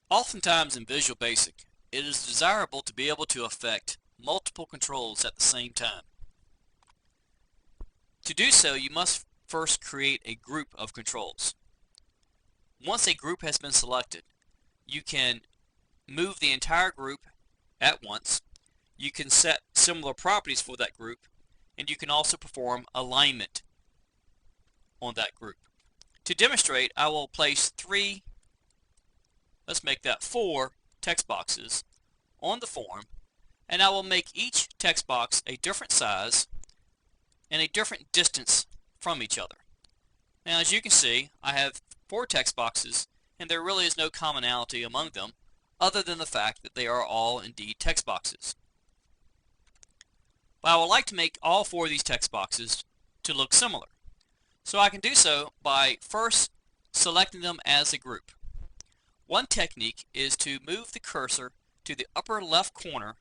Oftentimes in Visual Basic, it is desirable to be able to affect multiple controls at the same time. To do so, you must first create a group of controls. Once a group has been selected, you can move the entire group at once. You can set similar properties for that group, and you can also perform alignment on that group. To demonstrate, I will place let's make that 4 text boxes on the form, and I will make each text box a different size and a different distance from each other. Now, as you can see, I have 4 text boxes, and there really is no commonality among them other than the fact that they are all indeed text boxes. But I would like to make all 4 of these text boxes to look similar. So I can do so by first selecting them as a group. One technique is to move the cursor to the upper left corner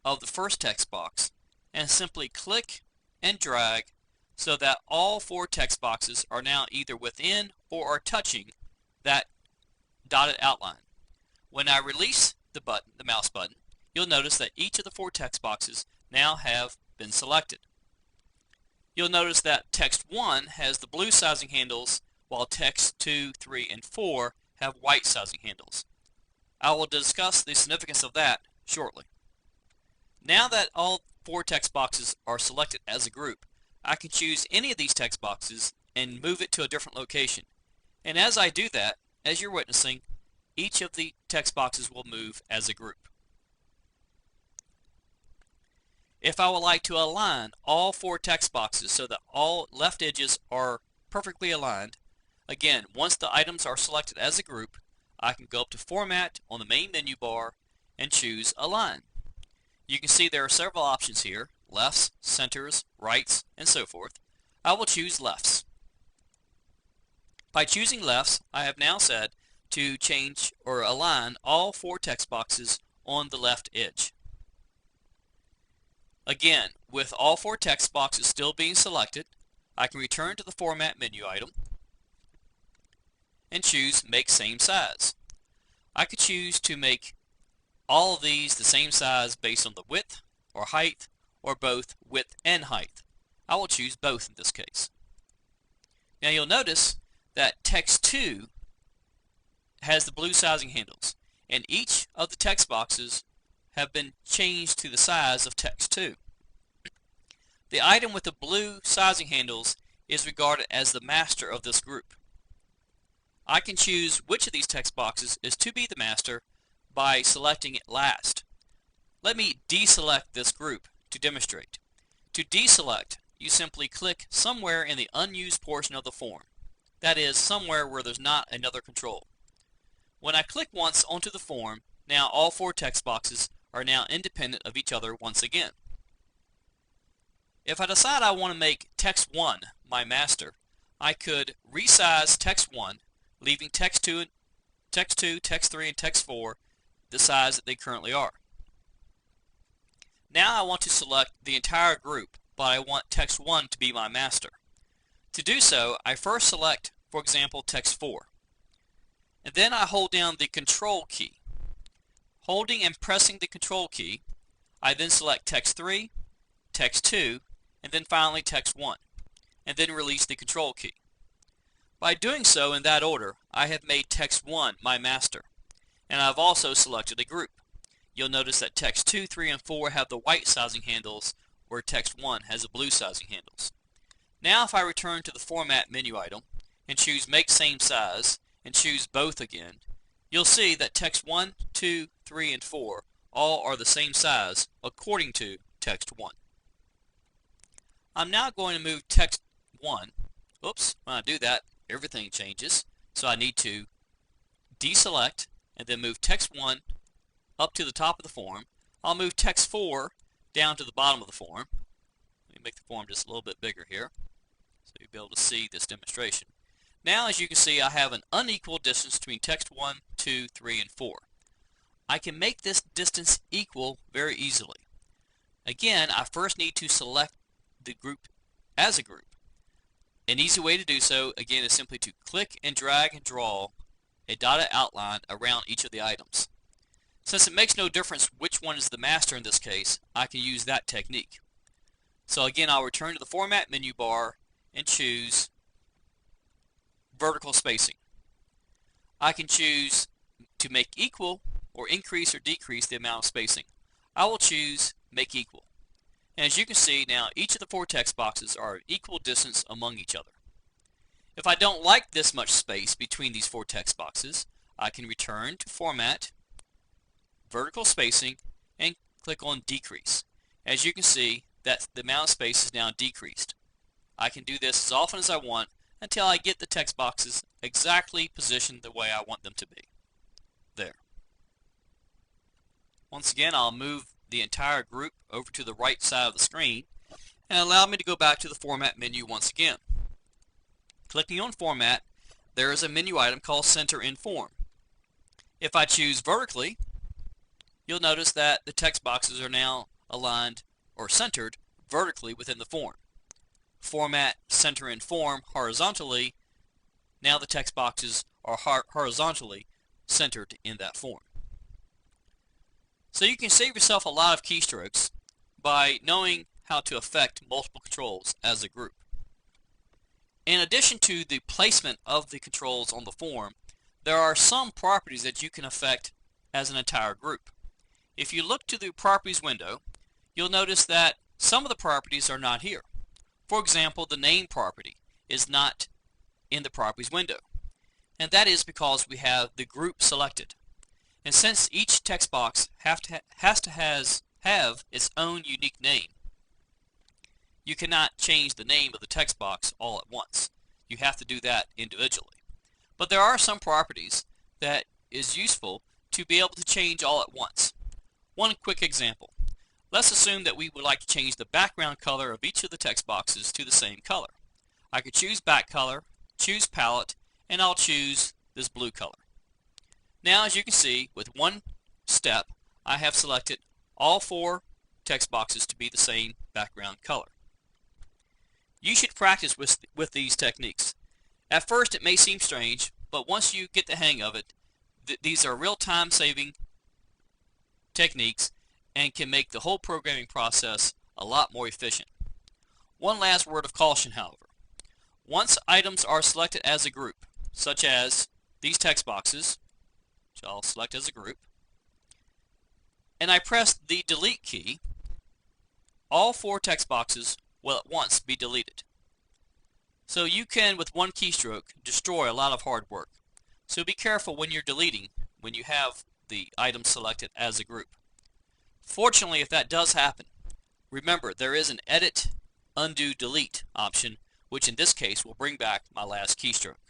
of the first text box and simply click and drag so that all 4 text boxes are now either within or are touching that dotted outline. When I release the mouse button, you'll notice that each of the 4 text boxes now have been selected. You'll notice that text 1 has the blue sizing handles while text 2, 3, and 4 have white sizing handles. I will discuss the significance of that shortly. Now that all 4 text boxes are selected as a group, I can choose any of these text boxes and move it to a different location. And as I do that, as you're witnessing, each of the text boxes will move as a group. If I would like to align all 4 text boxes so that all left edges are perfectly aligned, again, once the items are selected as a group, I can go up to Format on the main menu bar and choose Align. You can see there are several options here: lefts, centers, rights, and so forth. I will choose lefts. By choosing lefts, I have now said to change or align all 4 text boxes on the left edge. Again, with all 4 text boxes still being selected, I can return to the Format menu item and choose Make Same Size. I could choose to make all of these the same size based on the width or height, or both width and height. I will choose both in this case. Now you'll notice that text 2 has the blue sizing handles, and each of the text boxes have been changed to the size of text 2. The item with the blue sizing handles is regarded as the master of this group. I can choose which of these text boxes is to be the master by selecting it last. Let me deselect this group to demonstrate. To deselect, you simply click somewhere in the unused portion of the form. That is, somewhere where there's not another control. When I click once onto the form, now all 4 text boxes are now independent of each other once again. If I decide I want to make text 1 my master, I could resize text 1, leaving text 2, text 3, and text 4 the size that they currently are. Now I want to select the entire group, but I want text 1 to be my master. To do so, I first select, for example, text 4. And then I hold down the Control key. Holding and pressing the Control key, I then select text 3, text 2, and then finally text 1, and then release the Control key. By doing so in that order, I have made text 1 my master, and I've also selected a group. You'll notice that text 2, 3, and 4 have the white sizing handles, where text 1 has the blue sizing handles. Now if I return to the Format menu item and choose Make Same Size and choose both again, you'll see that text 1, 2, 3, and 4 all are the same size according to text 1. I'm now going to move text 1. Oops, when I do that, everything changes. So I need to deselect and then move text 1 up to the top of the form. I'll move text 4 down to the bottom of the form. Let me make the form just a little bit bigger here so you'll be able to see this demonstration. Now, as you can see, I have an unequal distance between text 1, 2, 3, and 4. I can make this distance equal very easily. Again, I first need to select the group as a group. An easy way to do so, again, is simply to click and drag and draw a dotted outline around each of the items. Since it makes no difference which one is the master in this case, I can use that technique. So again, I'll return to the Format menu bar and choose vertical spacing. I can choose to make equal or increase or decrease the amount of spacing. I will choose make equal. And as you can see now, each of the 4 text boxes are at equal distance among each other. If I don't like this much space between these 4 text boxes, I can return to Format, vertical spacing, and click on decrease. As you can see, that the amount of space is now decreased. I can do this as often as I want until I get the text boxes exactly positioned the way I want them to be. There. Once again, I'll move the entire group over to the right side of the screen and allow me to go back to the Format menu once again. Clicking on Format, there is a menu item called Center in Form. If I choose vertically, you'll notice that the text boxes are now aligned or centered vertically within the form. Format Center in Form horizontally, now the text boxes are horizontally centered in that form. So you can save yourself a lot of keystrokes by knowing how to affect multiple controls as a group. In addition to the placement of the controls on the form, there are some properties that you can affect as an entire group. If you look to the Properties window, you'll notice that some of the properties are not here. For example, the name property is not in the Properties window, and that is because we have the group selected. And since each text box has to have its own unique name, you cannot change the name of the text box all at once. You have to do that individually. But there are some properties that is useful to be able to change all at once. One quick example. Let's assume that we would like to change the background color of each of the text boxes to the same color. I could choose back color, choose palette, and I'll choose this blue color. Now, as you can see, with one step, I have selected all 4 text boxes to be the same background color. You should practice with these techniques. At first it may seem strange, but once you get the hang of it, these are real time saving techniques and can make the whole programming process a lot more efficient. One last word of caution, however. Once items are selected as a group, such as these text boxes, which I'll select as a group, and I press the delete key, all 4 text boxes will at once be deleted. So you can, with one keystroke, destroy a lot of hard work. So be careful when you're deleting, when you have the items selected as a group. Fortunately, if that does happen, remember there is an Edit, Undo, Delete option, which in this case will bring back my last keystroke.